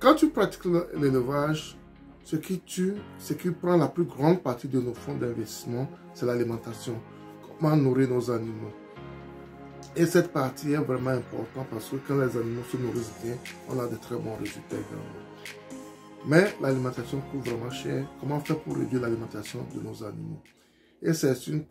Quand tu pratiques l'élevage, ce qui tue, ce qui prend la plus grande partie de nos fonds d'investissement, c'est l'alimentation. Comment nourrir nos animaux. Et cette partie est vraiment importante parce que quand les animaux se nourrissent bien, on a de très bons résultats également. Mais l'alimentation coûte vraiment cher. Comment faire pour réduire l'alimentation de nos animaux? Et c'est une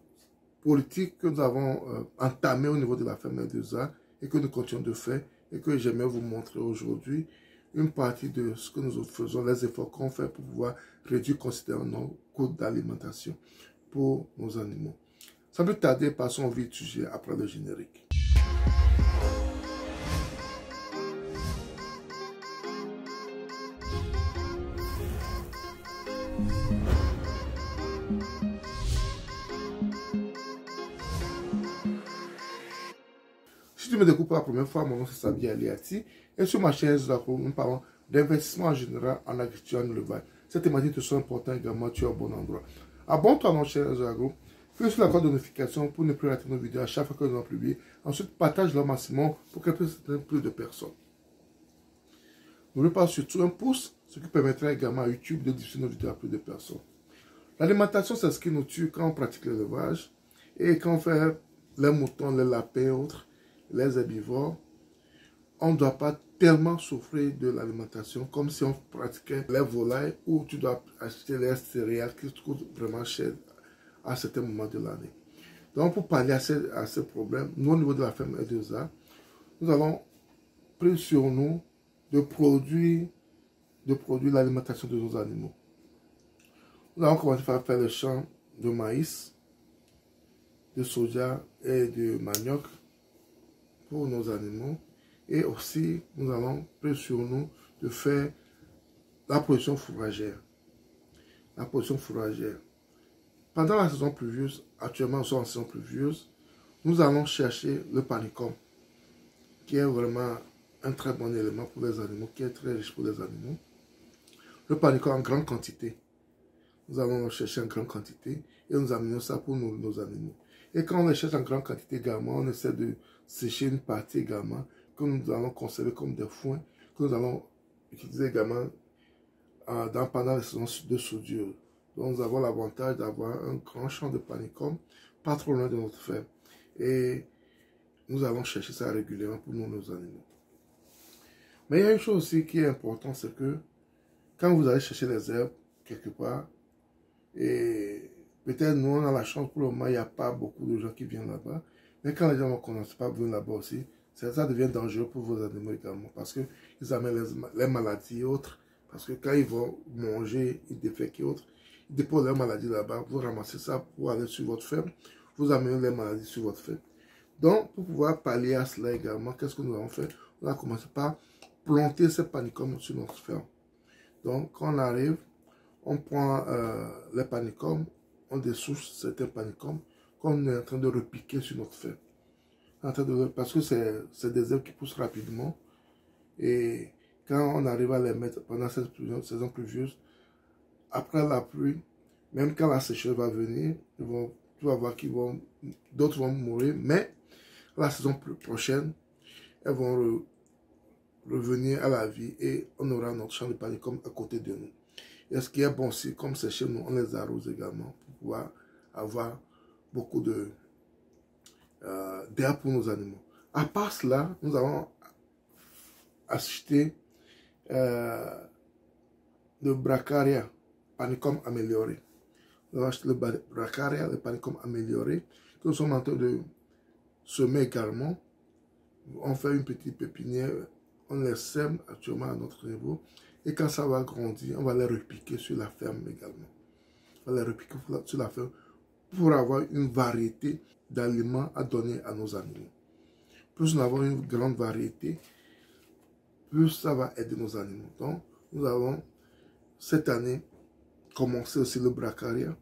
politique que nous avons entamée au niveau de la ferme L2A et que nous continuons de faire et que j'aimerais vous montrer aujourd'hui une partie de ce que nous faisons, les efforts qu'on fait pour pouvoir réduire considérablement nos coûts d'alimentation pour nos animaux. Sans plus tarder, passons au vif du sujet après le générique. Si tu me découvres pour la première fois, mon nom c'est Sabi Aliati et sur ma chaîne nous parlons d'investissement en général en agriculture et en élevage. Cette thématique te sera importante également, tu es au bon endroit. Abonne-toi à notre chaîne Agro, clique sur la cloche de notification pour ne plus rater nos vidéos à chaque fois que nous en publions. Ensuite, partage-le au maximum pour qu'elle puisse atteindre plus de personnes. N'oublie pas surtout un pouce, ce qui permettra également à YouTube de diffuser nos vidéos à plus de personnes. L'alimentation, c'est ce qui nous tue quand on pratique l'élevage et quand on fait les moutons, les lapins et autres. Les herbivores, on ne doit pas tellement souffrir de l'alimentation comme si on pratiquait les volailles où tu dois acheter les céréales qui coûtent vraiment cher à certains moments de l'année. Donc pour pallier à ce problème, nous au niveau de la ferme L2A, nous avons pris sur nous de produire l'alimentation de nos animaux. Nous avons commencé à faire le champ de maïs, de soja et de manioc pour nos animaux. Et aussi, nous allons prendre sur nous de faire la production fourragère. La production fourragère. Pendant la saison pluvieuse, actuellement nous sommes en saison pluvieuse, nous allons chercher le panicum, qui est vraiment un très bon élément pour les animaux, qui est très riche pour les animaux. Le panicum en grande quantité. Nous allons le chercher en grande quantité et nous amenons ça pour nos animaux. Et quand on les cherche en grande quantité également, on essaie de sécher une partie également que nous allons conserver comme des foins, que nous allons utiliser également pendant les saisons de soudure. Donc nous avons l'avantage d'avoir un grand champ de panicum, pas trop loin de notre ferme. Et nous allons chercher ça régulièrement pour nos animaux. Mais il y a une chose aussi qui est importante, c'est que quand vous allez chercher les herbes quelque part, et peut-être nous on a la chance pour le moment, il n'y a pas beaucoup de gens qui viennent là-bas. Mais quand les gens ne connaissent pas venir là-bas aussi, ça devient dangereux pour vos animaux également. Parce qu'ils amènent les maladies et autres. Parce que quand ils vont manger, ils défèquent et autres, ils déposent leurs maladies là-bas. Vous ramassez ça pour aller sur votre ferme. Vous amenez les maladies sur votre ferme. Donc, pour pouvoir pallier à cela également, qu'est-ce que nous avons fait? On a commencé par planter ces panicums sur notre ferme. Donc, quand on arrive, on prend les panicums, on dessouche certains panicums qu'on est en train de repiquer sur notre ferme. Parce que c'est des herbes qui poussent rapidement. Et quand on arrive à les mettre pendant cette saison pluvieuse, après la pluie, même quand la sécheresse va venir, tu vas voir d'autres vont mourir, mais la saison prochaine, elles vont revenir à la vie et on aura notre champ de panicum à côté de nous. Et ce qui est bon aussi, comme c'est chez nous, on les arrose également pour pouvoir avoir beaucoup d'herbe pour nos animaux. À part cela, nous avons acheté le Bracharia panicum amélioré. Nous avons acheté le Bracharia, le panicum amélioré, que nous sommes en train de semer également. On fait une petite pépinière, on les sème actuellement à notre niveau. Et quand ça va grandir, on va les repiquer sur la ferme également. On va les repiquer sur la ferme pour avoir une variété d'aliments à donner à nos animaux. Plus nous avons une grande variété, plus ça va aider nos animaux. Donc, nous avons cette année commencé aussi le Bracharia,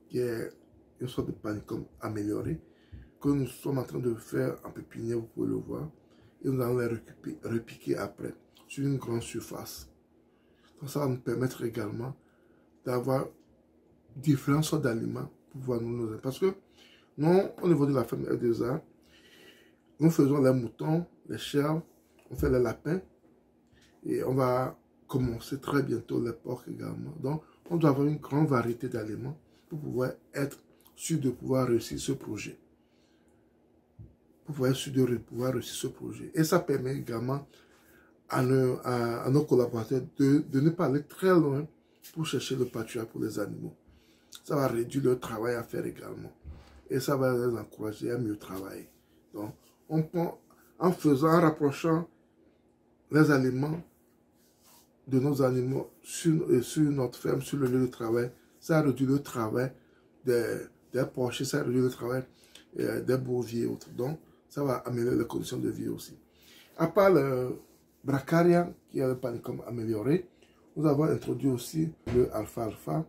qui est une sorte de panicum amélioré, que nous sommes en train de faire en pépinière, vous pouvez le voir. Et nous allons les repiquer après, sur une grande surface. Donc ça va nous permettre également d'avoir différentes sortes d'aliments pour pouvoir nous nourrir. Parce que nous, au niveau de la ferme L2A, nous faisons les moutons, les chèvres, on fait les lapins. Et on va commencer très bientôt les porcs également. Donc, on doit avoir une grande variété d'aliments pour pouvoir être sûr de pouvoir réussir ce projet. Pour pouvoir être sûr de pouvoir réussir ce projet. Et ça permet également à nos collaborateurs de ne pas aller très loin pour chercher le pâturage pour les animaux. Ça va réduire leur travail à faire également. Et ça va les encourager à mieux travailler. Donc, en rapprochant les aliments de nos animaux sur notre ferme, sur le lieu de travail, ça réduit le travail des porchers, ça réduit le travail des boviers et autres. Donc, ça va améliorer les conditions de vie aussi. À part le Bracaria, qui est le panicum amélioré, nous avons introduit aussi le alfalfa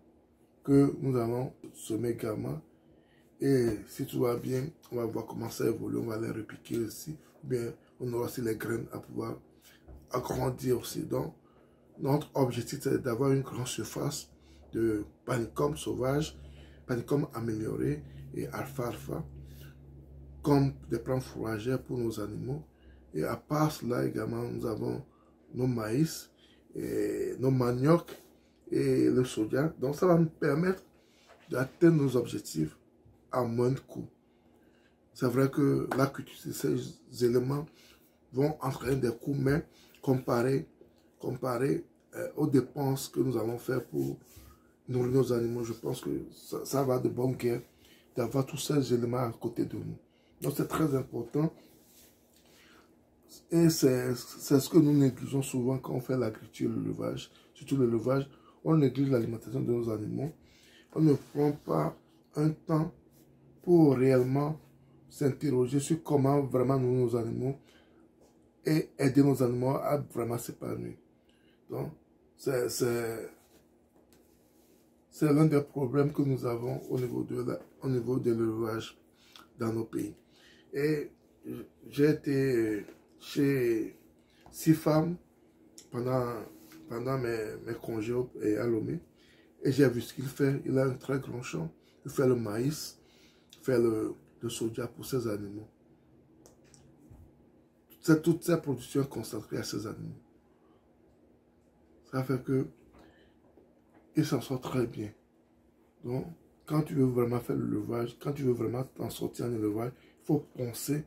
que nous allons semer également. Et si tout va bien, on va voir comment ça évolue, on va les repiquer aussi. Ou bien, on aura aussi les graines à pouvoir agrandir aussi. Donc, notre objectif, c'est d'avoir une grande surface de panicum sauvage, panicum amélioré et alfalfa, comme des plantes fourragères pour nos animaux. Et à part cela également, nous avons nos maïs, et nos maniocs et le soja. Donc, ça va nous permettre d'atteindre nos objectifs à moins de coûts. C'est vrai que la culture de ces éléments vont entraîner des coûts, mais comparé aux dépenses que nous allons faire pour nourrir nos animaux, je pense que ça va de bonne guerre d'avoir tous ces éléments à côté de nous. Donc c'est très important. Et c'est ce que nous négligeons souvent quand on fait l'agriculture, l'élevage. Surtout l'élevage, on néglige l'alimentation de nos animaux. On ne prend pas un temps pour réellement s'interroger sur comment vraiment nous nos animaux et aider nos animaux à vraiment s'épanouir. Donc, c'est l'un des problèmes que nous avons au niveau de l'élevage dans nos pays. Et j'ai été chez CIFAM pendant mes congés à Lomé et j'ai vu ce qu'il fait. Il a un très grand champ. Il fait le maïs, il fait le soja pour ses animaux. Toute sa production est concentrée à ces animaux. Ça fait que il s'en sort très bien. Donc, quand tu veux vraiment faire l'élevage, quand tu veux vraiment t'en sortir en élevage, il faut penser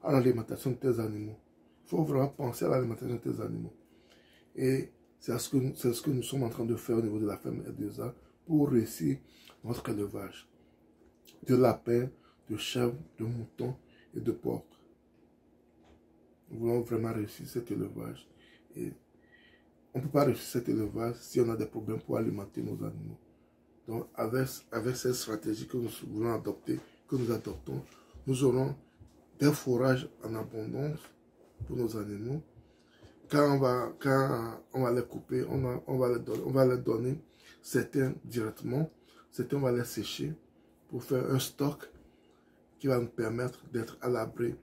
à l'alimentation de tes animaux. Il faut vraiment penser à l'alimentation de tes animaux. Et c'est ce que nous sommes en train de faire au niveau de la ferme R2A pour réussir notre élevage. De lapins, de chèvres, de moutons et de porcs. Nous voulons vraiment réussir cet élevage. Et on ne peut pas réussir cet élevage si on a des problèmes pour alimenter nos animaux. Donc, avec cette stratégie que nous voulons adopter, que nous adoptons, nous aurons des fourrages en abondance pour nos animaux. Quand on va les couper, on va les donner certains directement, certains on va les sécher pour faire un stock qui va nous permettre d'être à l'abri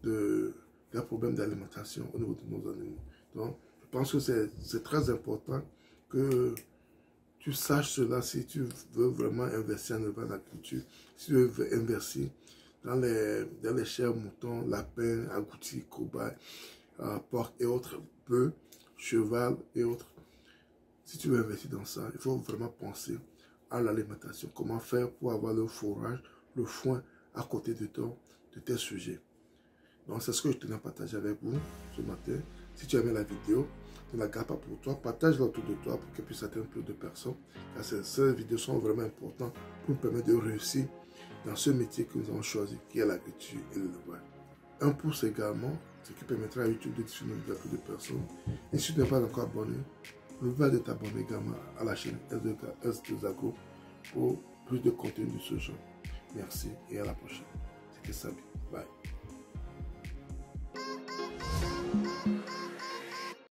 des problèmes d'alimentation au niveau de nos animaux. Donc, je pense que c'est très important que tu saches cela si tu veux vraiment investir en agriculture, si tu veux investir dans les chèvres, moutons, lapins, agoutis, cobayes, porcs et autres, bœufs, cheval et autres. Si tu veux investir dans ça, il faut vraiment penser à l'alimentation. Comment faire pour avoir le fourrage, le foin à côté de tes sujets. Donc c'est ce que je tenais à partager avec vous ce matin. Si tu as aimé la vidéo, ne la garde pas pour toi, partage-la autour de toi pour qu'elle puisse atteindre plus de personnes. Car ces vidéos sont vraiment importantes pour nous permettre de réussir dans ce métier que nous avons choisi, qui est l'agriculture et l'élevage. Un pouce également, ce qui permettra à YouTube de diffuser à plus de personnes. Et si tu n'es pas encore abonné, n'oublie pas de t'abonner également à la chaîne S2Agro pour plus de contenu de ce genre. Merci et à la prochaine. C'était Sabi. Bye.